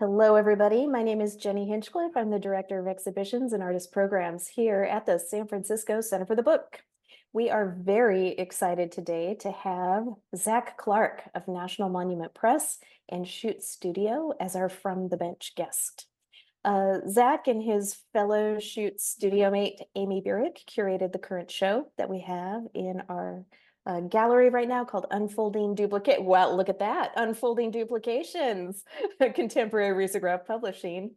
Hello, everybody. My name is Jenny Hinchcliffe. I'm the Director of Exhibitions and Artist Programs here at the San Francisco Center for the Book. We are very excited today to have Zach Clark of National Monument Press and Chute Studio as our From the Bench guest. Zach and his fellow Chute Studio mate, Amy Burrick, curated the current show that we have in our gallery right now called Unfolding Duplicate. Well, look at that, Unfolding Duplications, Contemporary Risograph Publishing.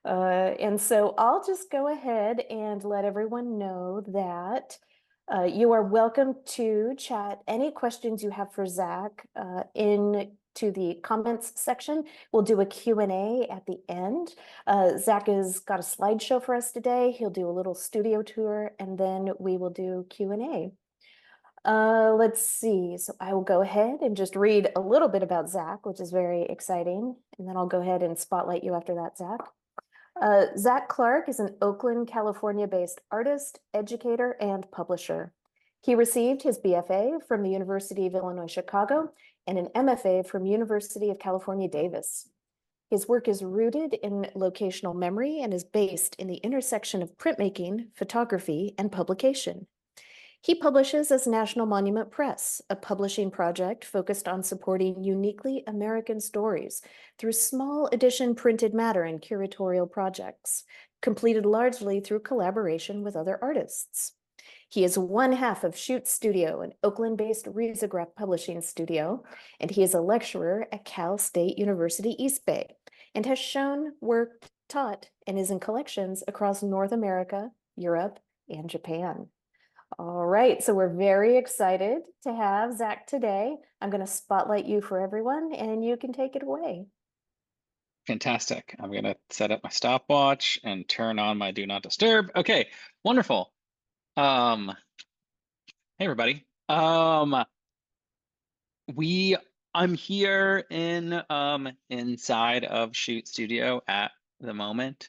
And so I'll just go ahead and let everyone know that you are welcome to chat any questions you have for Zach into the comments section. We'll do a Q&A at the end. Zach has got a slideshow for us today. He'll do a little studio tour, and then we will do Q&A. Let's see. So I will go ahead and just read a little bit about Zach, which is very exciting. And then I'll go ahead and spotlight you after that, Zach. Zach Clark is an Oakland, California-based artist, educator, and publisher. He received his BFA from the University of Illinois, Chicago, and an MFA from University of California, Davis. His work is rooted in locational memory and is based in the intersection of printmaking, photography, and publication. He publishes as National Monument Press, a publishing project focused on supporting uniquely American stories through small edition printed matter and curatorial projects, completed largely through collaboration with other artists. He is one half of Chute Studio, an Oakland-based Risograph publishing studio, and he is a lecturer at Cal State University East Bay, and has shown, worked, taught, and is in collections across North America, Europe, and Japan. All right, so we're very excited to have Zach today. I'm going to spotlight you for everyone, and you can take it away. Fantastic. I'm going to set up my stopwatch and turn on my do not disturb. Okay, wonderful. Hey, everybody. I'm here inside of Chute Studio at the moment.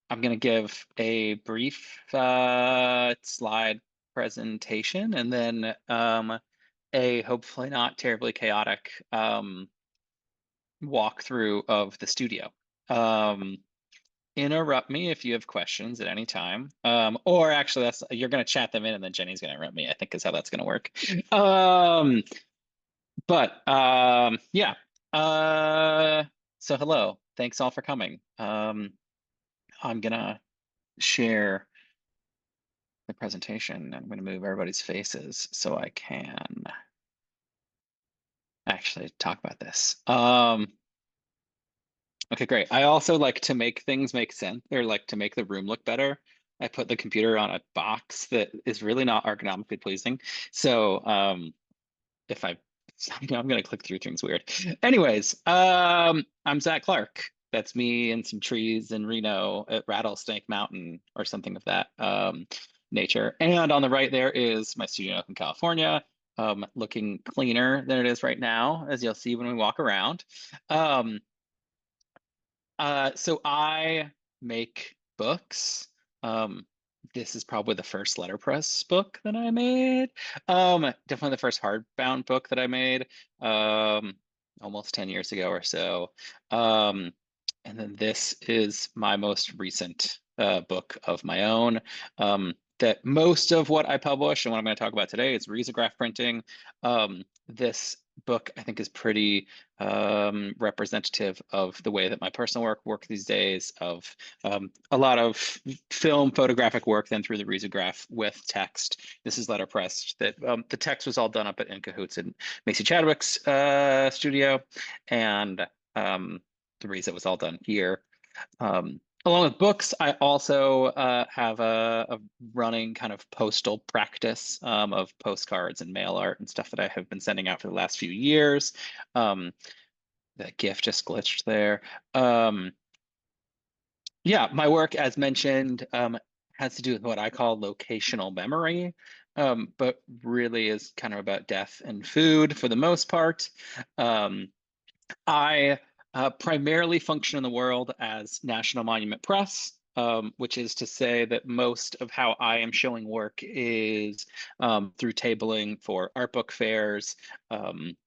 I'm going to give a brief slide presentation and then a hopefully not terribly chaotic walkthrough of the studio. Interrupt me if you have questions at any time. Or actually, you're going to chat them in and then Jenny's going to interrupt me, I think is how that's going to work. Yeah. So hello. Thanks all for coming. I'm gonna share the presentation. I'm gonna move everybody's faces so I can actually talk about this. Okay, great. I also like to make things make sense, or like to make the room look better. I put the computer on a box that is really not ergonomically pleasing. So if I'm gonna click through things weird. Anyways, I'm Zach Clark. That's me in some trees in Reno at Rattlesnake Mountain or something of that nature. And on the right there is my studio in California, looking cleaner than it is right now, as you'll see when we walk around. So I make books. This is probably the first letterpress book that I made. Definitely the first hardbound book that I made almost 10 years ago or so. And then this is my most recent book of my own. That most of what I publish and what I'm going to talk about today is risograph printing. This book, I think, is pretty representative of the way that my personal work these days, of a lot of film photographic work then through the risograph with text. This is letterpressed. That the text was all done up at In Cahoots in Macy Chadwick's studio, and the reason it was all done here. Along with books, I also have a running kind of postal practice of postcards and mail art and stuff that I have been sending out for the last few years. The GIF just glitched there. Yeah, my work, as mentioned, has to do with what I call locational memory, but really is kind of about death and food for the most part. I primarily function in the world as National Monument Press. which is to say that most of how I am showing work is through tabling for art book fairs.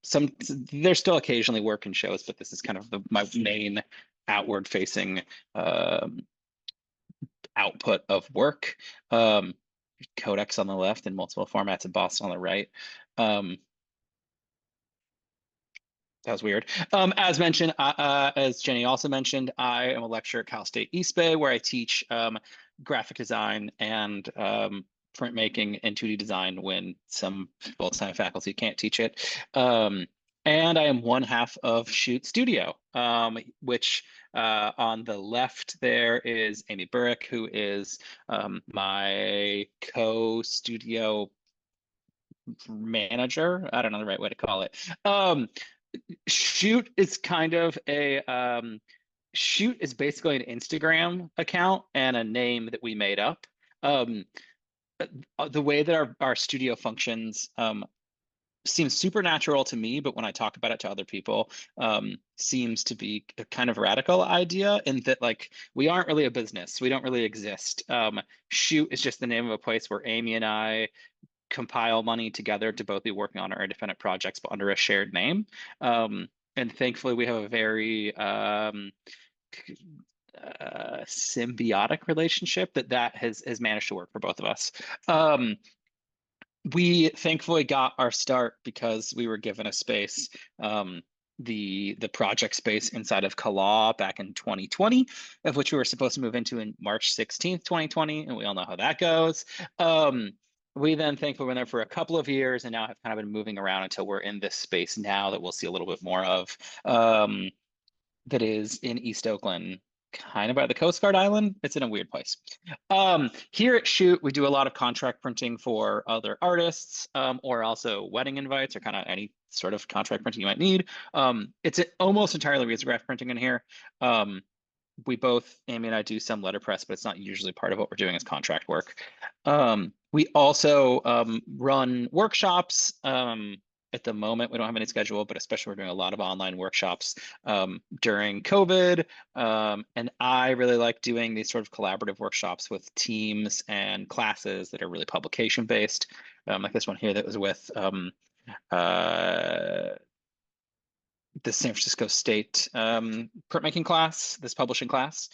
Some there's still occasionally work in shows, but this is kind of my main outward facing output of work. Codex on the left and multiple formats in Boston on the right. That was weird. As mentioned, as Jenny also mentioned, I am a lecturer at Cal State East Bay, where I teach graphic design and printmaking and 2D design when some full-time faculty can't teach it. And I am one half of Chute Studio, which on the left there is Amy Burrick, who is my co-studio manager. I don't know the right way to call it. Shoot is kind of a Shoot is basically an Instagram account and a name that we made up. Um, the way that our studio functions seems supernatural to me, but when I talk about it to other people, seems to be a kind of radical idea in that like we aren't really a business. We don't really exist. Shoot is just the name of a place where Amy and I compile money together to both be working on our independent projects, but under a shared name. And thankfully, we have a very symbiotic relationship that has managed to work for both of us. We thankfully got our start because we were given a space, the project space inside of Kala back in 2020, of which we were supposed to move into in March 16th, 2020, and we all know how that goes. We then thankfully were there for a couple of years and now have kind of been moving around until we're in this space now that we'll see a little bit more of, that is in East Oakland, kind of by the Coast Guard Island. It's in a weird place. Here at Shoot, we do a lot of contract printing for other artists, or also wedding invites or kind of any sort of contract printing you might need. It's almost entirely risograph printing in here. We both, Amy and I, do some letterpress, but it's not usually part of what we're doing as contract work. We also run workshops. At the moment, we don't have any schedule, but especially we're doing a lot of online workshops during COVID. And I really like doing these sort of collaborative workshops with teams and classes that are really publication based, like this one here that was with the San Francisco State printmaking class, this publishing class.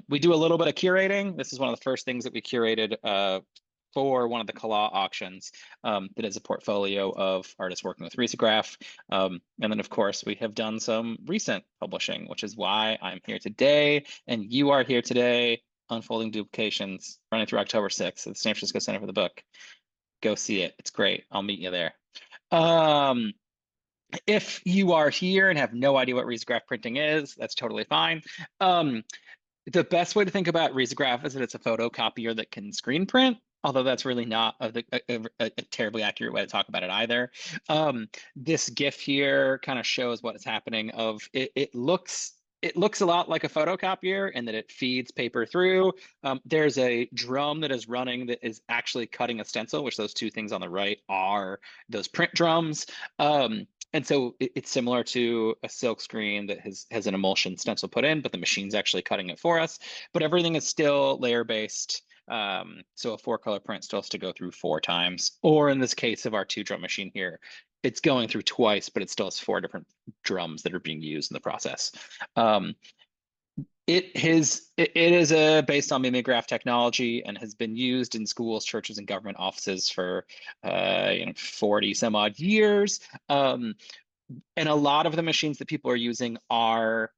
We do a little bit of curating. This is one of the first things that we curated for one of the Kala auctions, that is a portfolio of artists working with Risograph. And then, of course, we have done some recent publishing, which is why I'm here today, and you are here today, Unfolding Duplications, running through October 6th at the San Francisco Center for the Book. Go see it. It's great. I'll meet you there. If you are here and have no idea what risograph printing is, that's totally fine. The best way to think about risograph is that it's a photocopier that can screen print, although that's really not a terribly accurate way to talk about it either. This GIF here kind of shows what is happening. It looks a lot like a photocopier in that it feeds paper through. There's a drum that is running that is actually cutting a stencil, which those two things on the right are those print drums. And so it's similar to a silk screen that has an emulsion stencil put in, but the machine's actually cutting it for us. But everything is still layer based. So a 4-color print still has to go through 4 times, or in this case of our 2-drum machine here, it's going through twice, but it still has 4 different drums that are being used in the process. It is based on mimeograph technology and has been used in schools, churches, and government offices for 40 some odd years. And a lot of the machines that people are using are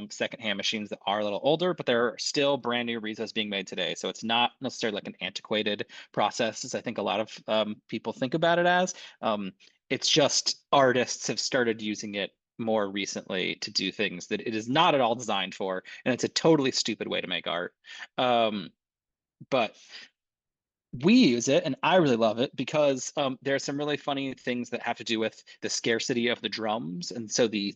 secondhand machines that are a little older, but there are still brand new Rizos being made today. So it's not necessarily like an antiquated process, as I think a lot of people think about it as. It's just artists have started using it more recently to do things that it is not at all designed for, and it's a totally stupid way to make art. But we use it, and I really love it because there are some really funny things that have to do with the scarcity of the drums, and so the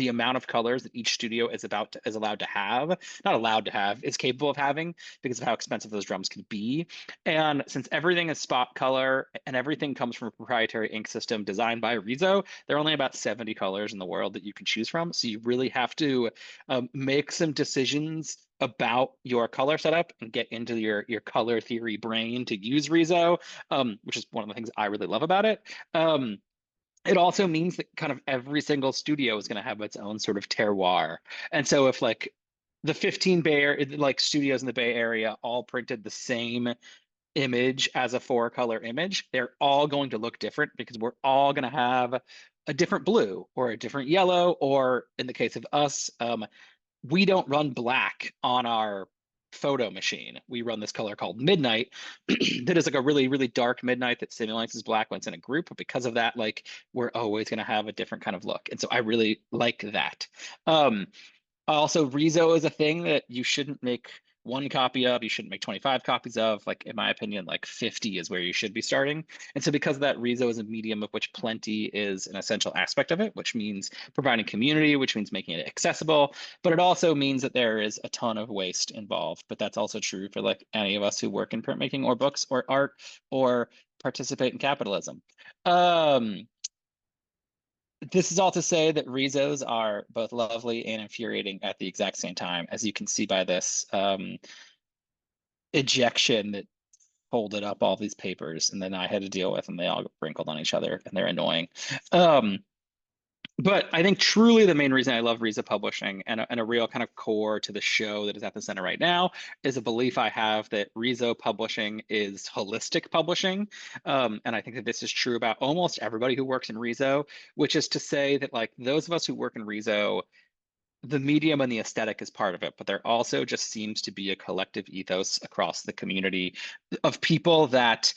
amount of colors that each studio is allowed to have, not allowed to have, is capable of having because of how expensive those drums can be. And since everything is spot color and everything comes from a proprietary ink system designed by Riso, there are only about 70 colors in the world that you can choose from. So you really have to make some decisions about your color setup and get into your color theory brain to use Riso, which is one of the things I really love about it. Um, it also means that kind of every single studio is going to have its own sort of terroir. And so if like the 15 like studios in the Bay Area all printed the same image as a four color image, they're all going to look different because we're all going to have a different blue or a different yellow, or in the case of us, we don't run black on our photo machine. We run this color called midnight that is like a really, really dark midnight that simulates as black when it's in a group. But because of that, like we're always going to have a different kind of look. And so I really like that. Um, Also, Rezo is a thing that you shouldn't make one copy of. You shouldn't make 25 copies of. Like, in my opinion, like 50 is where you should be starting. And so because of that, Rezo is a medium of which plenty is an essential aspect of it, which means providing community, which means making it accessible. But it also means that there is a ton of waste involved. But that's also true for like any of us who work in printmaking or books or art or participate in capitalism. This is all to say that Rezos are both lovely and infuriating at the exact same time, as you can see by this ejection that folded up all these papers and then I had to deal with, and they all wrinkled on each other and they're annoying. Um, but I think truly the main reason I love Riza Publishing and a real kind of core to the show that is at the center right now is a belief I have that Rizo Publishing is holistic publishing. And I think that this is true about almost everybody who works in Rizo, which is to say that like those of us who work in Rizo, the medium and the aesthetic is part of it, but there also just seems to be a collective ethos across the community of people that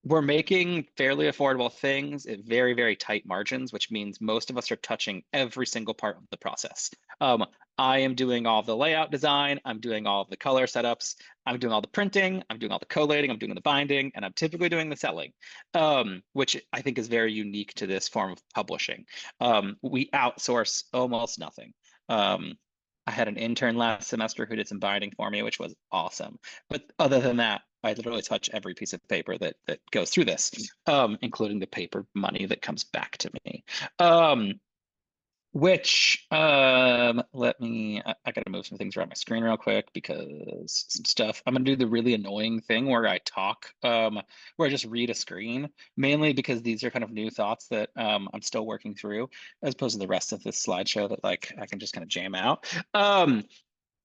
we're making fairly affordable things at very, very tight margins, which means most of us are touching every single part of the process. I am doing all the layout design, I'm doing all of the color setups, I'm doing all the printing, I'm doing all the collating, I'm doing the binding, and I'm typically doing the selling, which I think is very unique to this form of publishing. We outsource almost nothing. I had an intern last semester who did some binding for me, which was awesome. But other than that, I literally touch every piece of paper that goes through this, including the paper money that comes back to me. Let me, I gotta move some things around my screen real quick because some stuff, I'm gonna do the really annoying thing where I talk, where I just read a screen, mainly because these are kind of new thoughts that I'm still working through, as opposed to the rest of this slideshow that like I can just kind of jam out.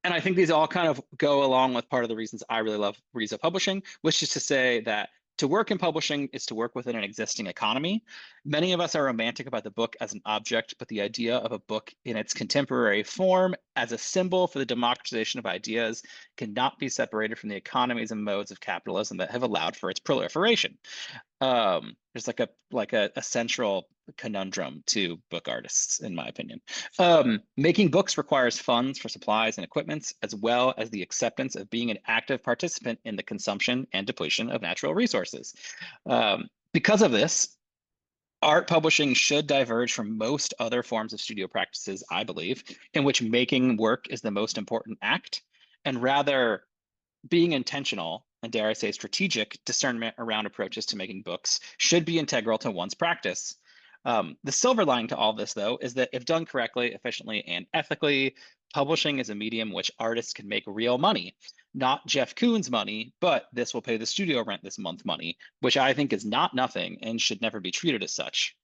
And I think these all kind of go along with part of the reasons I really love Riso Publishing, which is to say that to work in publishing is to work within an existing economy. Many of us are romantic about the book as an object, but the idea of a book in its contemporary form as a symbol for the democratization of ideas cannot be separated from the economies and modes of capitalism that have allowed for its proliferation. There's like a central conundrum to book artists, in my opinion. Making books requires funds for supplies and equipments, as well as the acceptance of being an active participant in the consumption and depletion of natural resources. Because of this, art publishing should diverge from most other forms of studio practices, I believe, in which making work is the most important act, and rather being intentional and, dare I say, strategic discernment around approaches to making books should be integral to one's practice. The silver lining to all this, though, is that if done correctly, efficiently, and ethically, publishing is a medium which artists can make real money. Not Jeff Koons money, but this will pay the studio rent this month money, which I think is not nothing and should never be treated as such.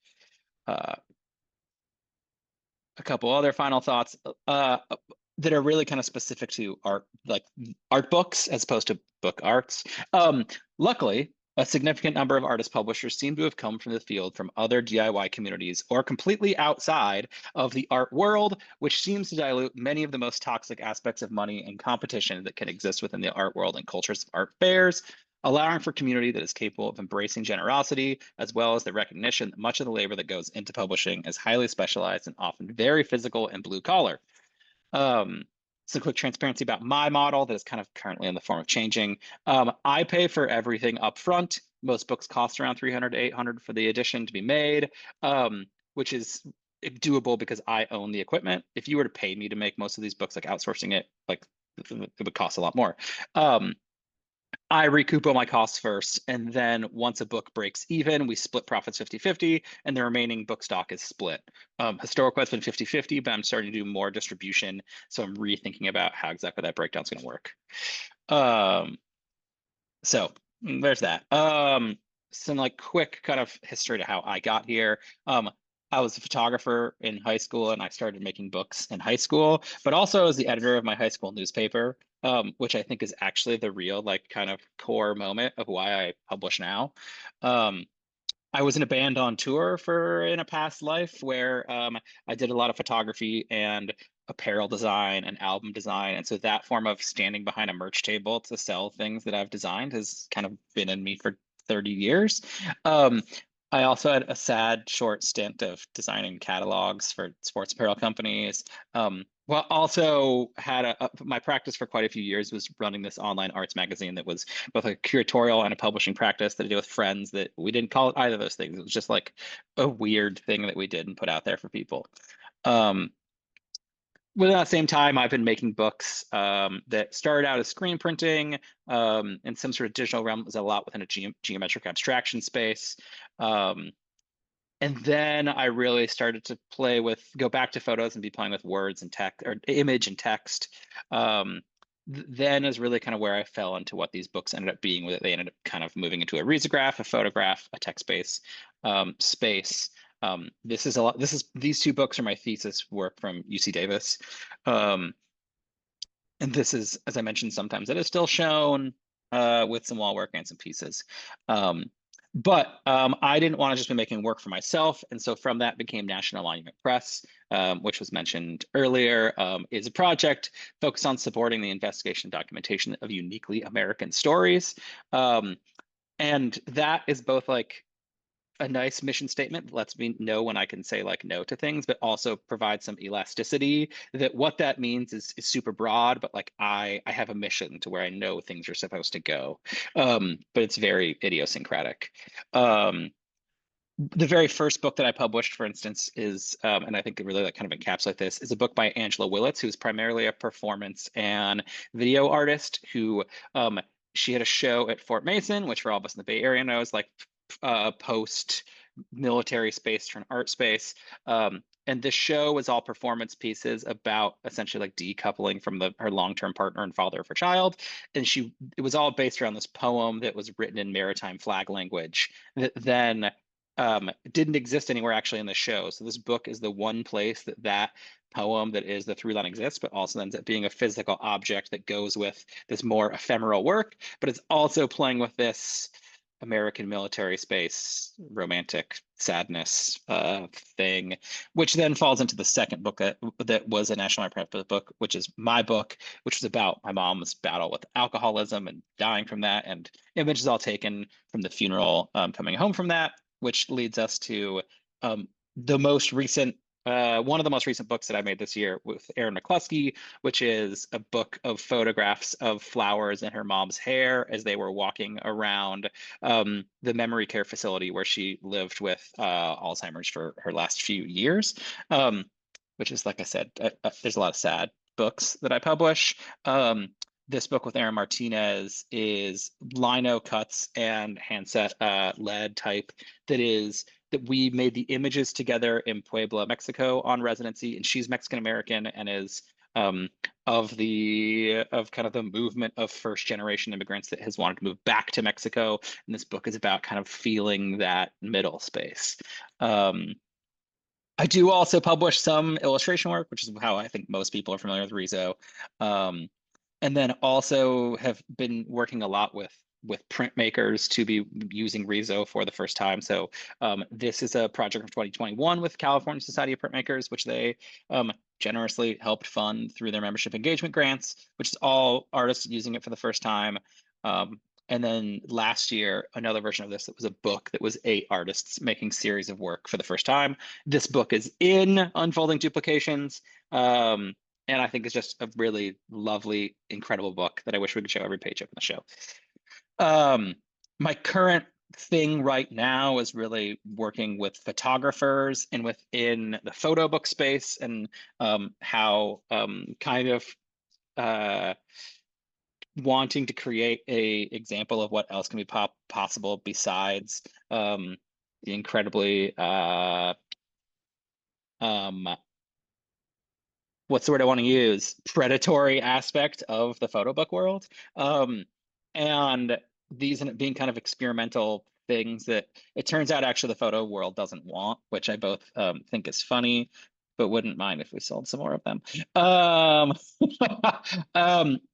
Uh, a couple other final thoughts that are really kind of specific to art, like art books as opposed to book arts. Luckily, a significant number of artist publishers seem to have come from the field from other DIY communities or completely outside of the art world, which seems to dilute many of the most toxic aspects of money and competition that can exist within the art world and cultures of art fairs, allowing for community that is capable of embracing generosity, as well as the recognition that much of the labor that goes into publishing is highly specialized and often very physical and blue collar. Some quick transparency about my model that is kind of currently in the form of changing. I pay for everything up front. Most books cost around 300 to 800 for the edition to be made, which is doable because I own the equipment. If you were to pay me to make most of these books, like outsourcing it, like it would cost a lot more. I recoup all my costs first, and then once a book breaks even, we split profits 50-50, and the remaining book stock is split. Historically, it's been 50-50, but I'm starting to do more distribution, so I'm rethinking about how exactly that breakdown is going to work. Um, so there's that. Some like quick kind of history to how I got here. I was a photographer in high school and I started making books in high school, but also as the editor of my high school newspaper, which I think is actually the real like kind of core moment of why I publish now. Um, I was in a band on tour for in a past life where I did a lot of photography and apparel design and album design. And so that form of standing behind a merch table to sell things that I've designed has kind of been in me for 30 years. Um, I also had a sad short stint of designing catalogs for sports apparel companies. Well, also had my practice for quite a few years was running this online arts magazine that was both a curatorial and a publishing practice that I did with friends that we didn't call it either of those things. It was just like a weird thing that we did and put out there for people. Um, Within that same time, I've been making books that started out as screen printing in some sort of digital realm. It was a lot within a geometric abstraction space. Um, and then I really started to go back to photos and be playing with words and text or image and text. Um, then is really kind of where I fell into what these books ended up being. They ended up kind of moving into a risograph, a photograph, a text-based space. This is a lot. These two books are my thesis work from UC Davis. Um, and this is, as I mentioned, sometimes it is still shown with some wall work and some pieces. But I didn't want to just be making work for myself. And so from that became National Monument Press, which was mentioned earlier, is a project focused on supporting the investigation and documentation of uniquely American stories. And that is both like a nice mission statement that lets me know when I can say like no to things, but also provide some elasticity that what that means is super broad, but like I have a mission to where I know things are supposed to go. But it's very idiosyncratic. Um, the very first book that I published, for instance, is, and I think it really like kind of encapsulate this, is a book by Angela Willits, who's primarily a performance and video artist who she had a show at Fort Mason, which for all of us in the Bay Area knows like post military space to an art space. And this show was all performance pieces about essentially like decoupling from her long-term partner and father of her child. And it was all based around this poem that was written in maritime flag language that then didn't exist anywhere actually in the show. So this book is the one place that poem that is the through line exists, but also ends up being a physical object that goes with this more ephemeral work. But it's also playing with this American military space romantic sadness thing, which then falls into the second book that was a National Lampoon's book, which is my book, which was about my mom's battle with alcoholism and dying from that, and images all taken from the funeral, coming home from that, which leads us to um, the most recent one of the most recent books that I made this year with Erin McCluskey, which is a book of photographs of flowers in her mom's hair as they were walking around the memory care facility where she lived with Alzheimer's for her last few years, which is, like I said, there's a lot of sad books that I publish. This book with Aaron Martinez is lino cuts and handset lead type that we made the images together in Puebla, Mexico on residency, and she's Mexican American and is of kind of the movement of first generation immigrants that has wanted to move back to Mexico. And this book is about kind of feeling that middle space. I do also publish some illustration work, which is how I think most people are familiar with Riso. And then also have been working a lot with printmakers to be using Riso for the first time. So this is a project from 2021 with California Society of Printmakers, which they generously helped fund through their membership engagement grants, which is all artists using it for the first time. And then last year, another version of this that was a book that was 8 artists making series of work for the first time. This book is in Unfolding Duplications. And I think it's just a really lovely, incredible book that I wish we could show every page of in the show. My current thing right now is really working with photographers and within the photo book space and how kind of wanting to create a example of what else can be possible besides the incredibly um what's the word I want to use? Predatory aspect of the photo book world. And these end up being kind of experimental things that it turns out actually the photo world doesn't want, which I both think is funny, but wouldn't mind if we sold some more of them. Um,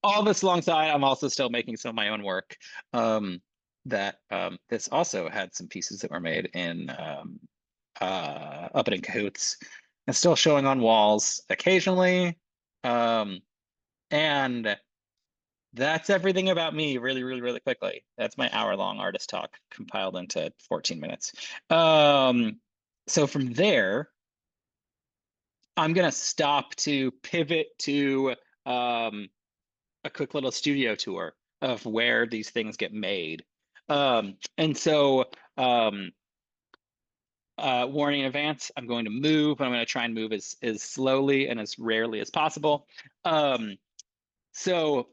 all this alongside, I'm also still making some of my own work. That this also had some pieces that were made in up in Cahoots and still showing on walls occasionally. Um, and that's everything about me, really, really, really quickly. That's my hour-long artist talk compiled into 14 minutes. So from there, I'm gonna stop to pivot to a quick little studio tour of where these things get made. And so warning in advance, I'm going to move, but I'm going to try and move as slowly and as rarely as possible. So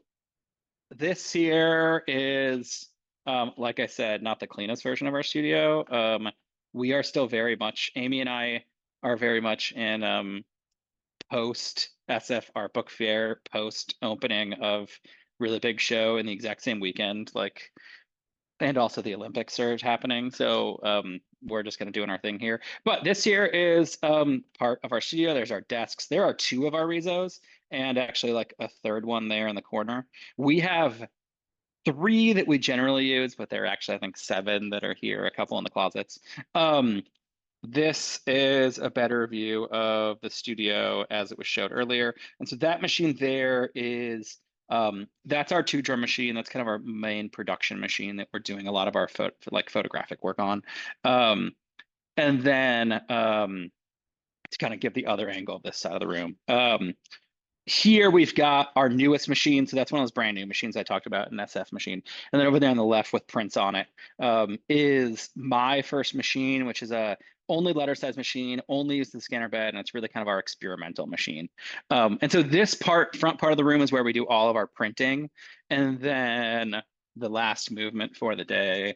this here is, like I said, not the cleanest version of our studio. We are still very much, Amy and I are very much in post SF Art Book Fair, post opening of really big show in the exact same weekend, like, and also the Olympics are happening. So we're just going to doing our thing here. But this here is part of our studio. There's our desks. There are two of our Rizos and actually like a third one there in the corner. We have three that we generally use, but there are actually, I think, seven that are here, a couple in the closets. This is a better view of the studio as it was showed earlier. And so that machine there is, that's our two drum machine. That's kind of our main production machine that we're doing a lot of our photographic work on. And then to kind of give the other angle of this side of the room. Here we've got our newest machine. So that's one of those brand new machines I talked about, an SF machine. And then over there on the left with prints on it is my first machine, which is a only letter size machine, only uses the scanner bed, and it's really kind of our experimental machine. And so this front part of the room is where we do all of our printing. And then the last movement for the day.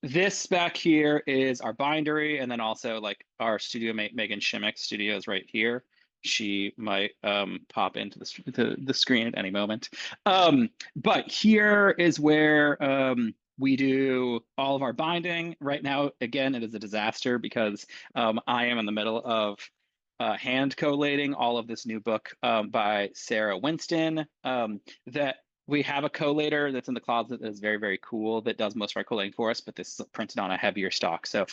This back here is our bindery, and then also like our studio mate Megan Shimmick's studio is right here. She might pop into the screen at any moment. But here is where we do all of our binding. Right now, again, it is a disaster because I am in the middle of hand collating all of this new book by Sarah Winston that we have a collator that's in the closet that is very, very cool that does most of our collating for us, but this is printed on a heavier stock. So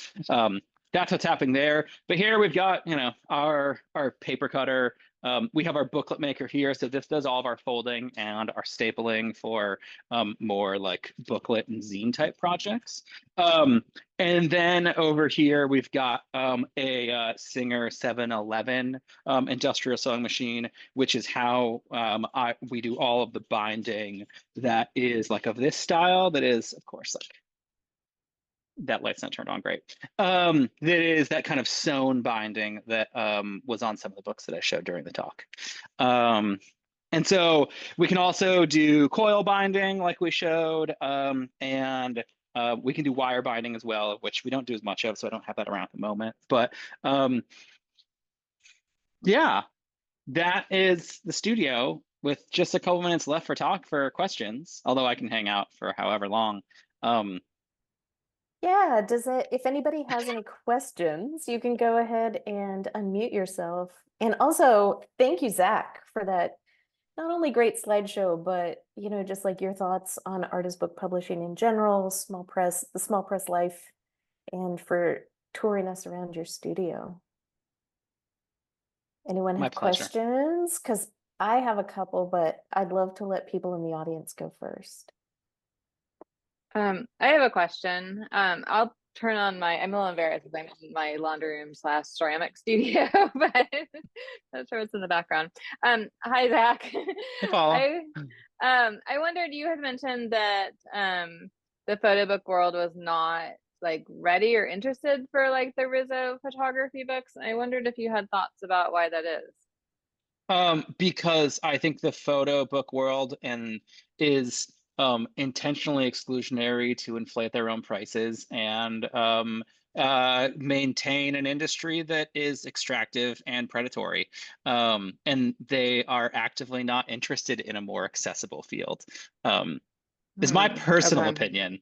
that's what's happening there. But here we've got, our paper cutter. We have our booklet maker here. So this does all of our folding and our stapling for more like booklet and zine type projects. And then over here, we've got a Singer 711 industrial sewing machine, which is how we do all of the binding that is like of this style. That is, of course, like that light's not turned on great. That is that kind of sewn binding that was on some of the books that I showed during the talk. And so we can also do coil binding like we showed, and we can do wire binding as well, which we don't do as much of, so I don't have that around at the moment. But yeah, that is the studio with just a couple minutes left for questions, although I can hang out for however long. Yeah, if anybody has any questions, you can go ahead and unmute yourself. And also, thank you, Zach, for that not only great slideshow, but just like your thoughts on artist book publishing in general, the small press life, and for touring us around your studio. Anyone My have pleasure. questions? Because I have a couple, but I'd love to let people in the audience go first. I have a question. I'll turn on I'm a little embarrassed because I'm in my laundry room slash ceramic studio, but not sure what's in the background. Hi Zach. Hey, Paula. I wondered, you had mentioned that the photo book world was not like ready or interested for like the Rizzo photography books. I wondered if you had thoughts about why that is. Because I think the photo book world is intentionally exclusionary to inflate their own prices and maintain an industry that is extractive and predatory. And they are actively not interested in a more accessible field. Is my personal Okay. opinion.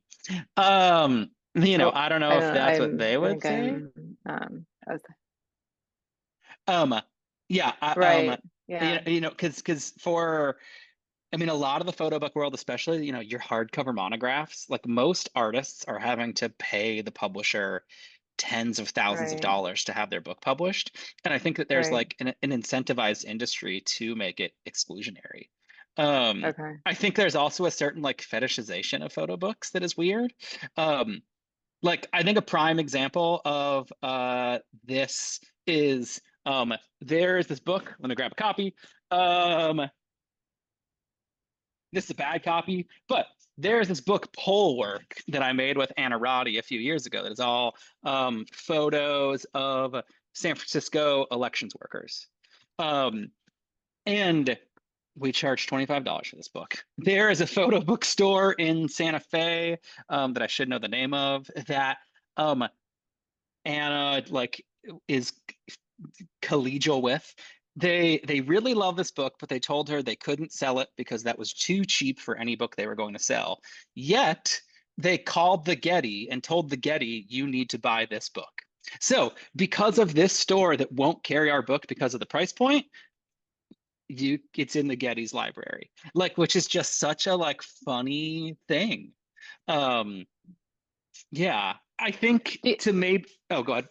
Oh, I don't I know if don't, that's what they I would think say. I was, Um, yeah, right. Yeah. because for I mean, a lot of the photo book world, especially, your hardcover monographs, like most artists are having to pay the publisher tens of thousands of Right. dollars to have their book published. And I think that there's Right. like an incentivized industry to make it exclusionary. Okay. I think there's also a certain like fetishization of photo books that is weird. Um, like I think a prime example of this is there's this book. Let me grab a copy. Um, this is a bad copy, but there's this book pole work that I made with Anna Roddy a few years ago that is all photos of San Francisco elections workers. And we charged $25 for this book. There is a photo bookstore in Santa Fe that I should know the name of that um, Anna like is collegial with. They really love this book, but they told her they couldn't sell it because that was too cheap for any book they were going to sell. Yet they called the Getty and told the Getty, you need to buy this book. So because of this store that won't carry our book because of the price point, it's in the Getty's library. Like, which is just such a like funny thing. Um, yeah, I think Do, to maybe oh go ahead.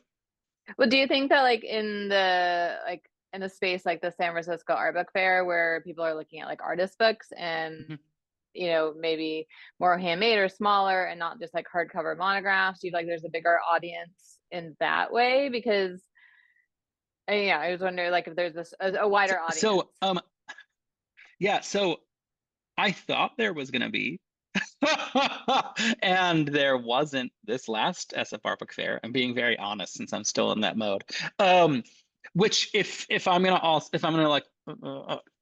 well, do you think that like in the space like the San Francisco Art Book Fair where people are looking at like artist books and Mhm. maybe more handmade or smaller and not just like hardcover monographs, do you feel like there's a bigger audience in that way? Because yeah, I was wondering like if there's a So, wider audience. so yeah, so I thought there was going to be, and there wasn't this last SFR book fair. I'm being very honest since I'm still in that mode. Um, which if I'm gonna also if I'm gonna like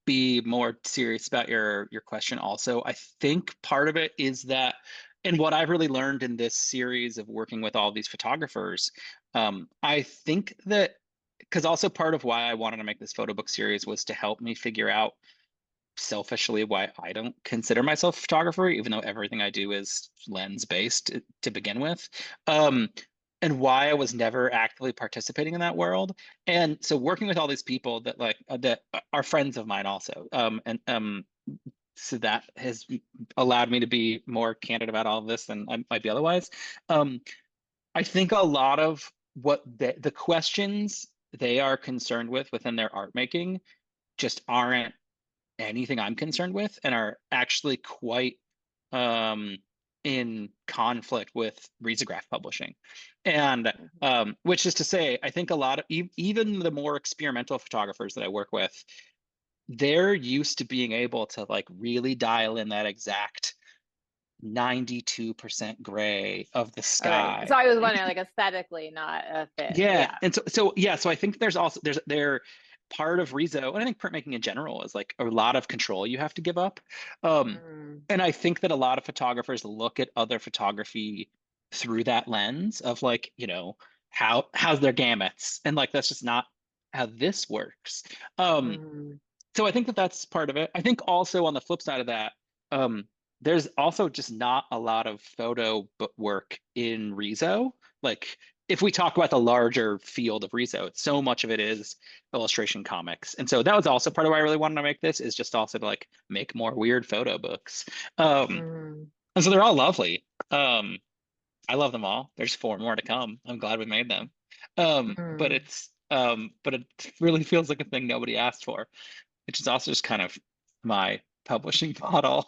be more serious about your question also, I think part of it is that, and what I've really learned in this series of working with all these photographers, I think that because also part of why I wanted to make this photo book series was to help me figure out selfishly why I don't consider myself a photographer, even though everything I do is lens based to begin with. Um, and why I was never actively participating in that world. And so working with all these people that that are friends of mine also. So that has allowed me to be more candid about all of this than I might be otherwise. Um, I think a lot of what the questions they are concerned with within their art making just aren't anything I'm concerned with and are actually quite um, in conflict with Risograph publishing. And which is to say, I think a lot of even the more experimental photographers that I work with, they're used to being able to like really dial in that exact 92% gray of the All right. sky. So I was wondering like aesthetically, not a fit. Yeah, Yeah. and so I think there's also there part of Rezo, and I think printmaking in general is like a lot of control you have to give up. Um, Mm, and I think that a lot of photographers look at other photography through that lens of like, how's their gamuts, and like that's just not how this works. Um, mm, so I think that that's part of it. I think also on the flip side of that, um, there's also just not a lot of photo work in Rezo. Like if we talk about the larger field of Rezo, so much of it is illustration comics. And so that was also part of why I really wanted to make this, is just also to like make more weird photo books. mm, And so they're all lovely. I love them all. There's 4 more to come. I'm glad we made them. mm. But it really feels like a thing nobody asked for, which is also just kind of my publishing model.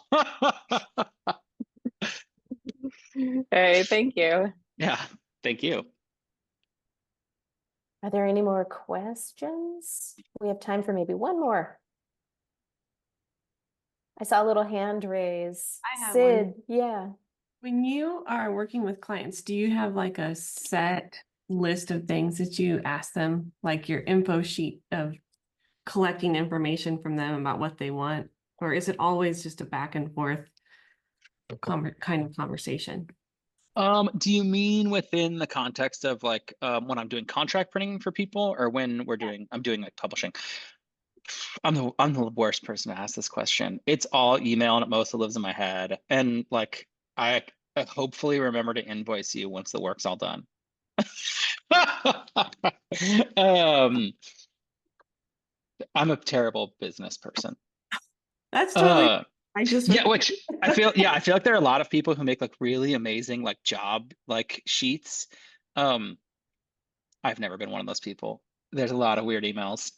Hey, thank you. Yeah, thank you. Are there any more questions? We have time for maybe one more. I saw a little hand raise. I have Sid, one. yeah. When you are working with clients, do you have like a set list of things that you ask them, like your info sheet of collecting information from them about what they want? Or is it always just a back and forth kind of conversation? Do you mean within the context of like when I'm doing contract printing for people, or when I'm doing like publishing? I'm the worst person to ask this question. It's all email and it mostly lives in my head. And like I hopefully remember to invoice you once the work's all done. um, I'm a terrible business person. That's totally, Uh, I just, yeah, which I feel like there are a lot of people who make like really amazing like job like sheets. Um, I've never been one of those people. There's a lot of weird emails.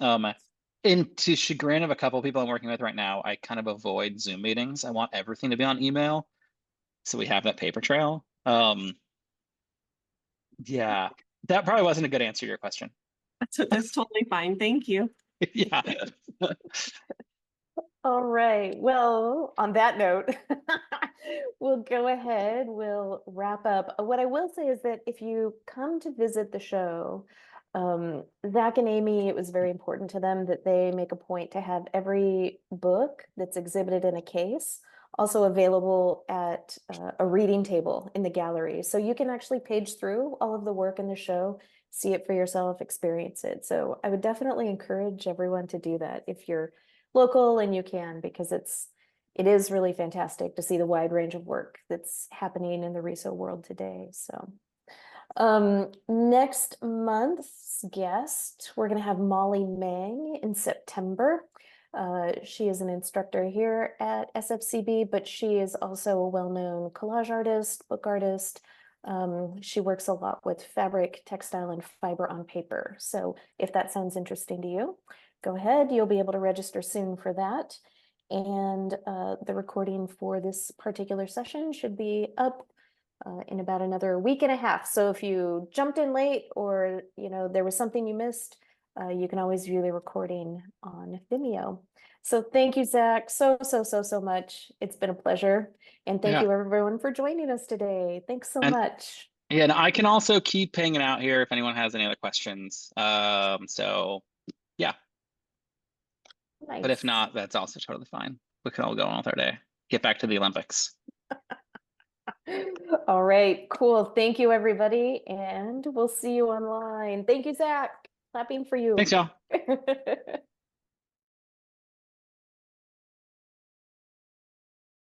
And to chagrin of a couple of people I'm working with right now, I kind of avoid Zoom meetings. I want everything to be on email, so we have that paper trail. Yeah, that probably wasn't a good answer to your question. that's totally fine. Thank you. Yeah. All right. Well, on that note, we'll go ahead. We'll wrap up. What I will say is that if you come to visit the show, Zach and Amy, it was very important to them that they make a point to have every book that's exhibited in a case also available at a reading table in the gallery. So you can actually page through all of the work in the show, see it for yourself, experience it. So I would definitely encourage everyone to do that if you're local and you can, because it is really fantastic to see the wide range of work that's happening in the Riso world today. So next month's guest, we're going to have Molly Mang in September. She is an instructor here at SFCB, but she is also a well-known collage artist, book artist. She works a lot with fabric, textile, and fiber on paper. So if that sounds interesting to you, go ahead. You'll be able to register soon for that. And the recording for this particular session should be up in about another week and a half. So if you jumped in late, or there was something you missed, you can always view the recording on Vimeo. So thank you, Zach, so much. It's been a pleasure. And thank Yeah. you everyone for joining us today. Thanks so much. Yeah, and I can also keep hanging out here if anyone has any other questions. So yeah. Nice. But if not, that's also totally fine. We can all go on with our day. Get back to the Olympics. All right, cool. Thank you, everybody. And we'll see you online. Thank you, Zach. Clapping for you. Thanks, y'all.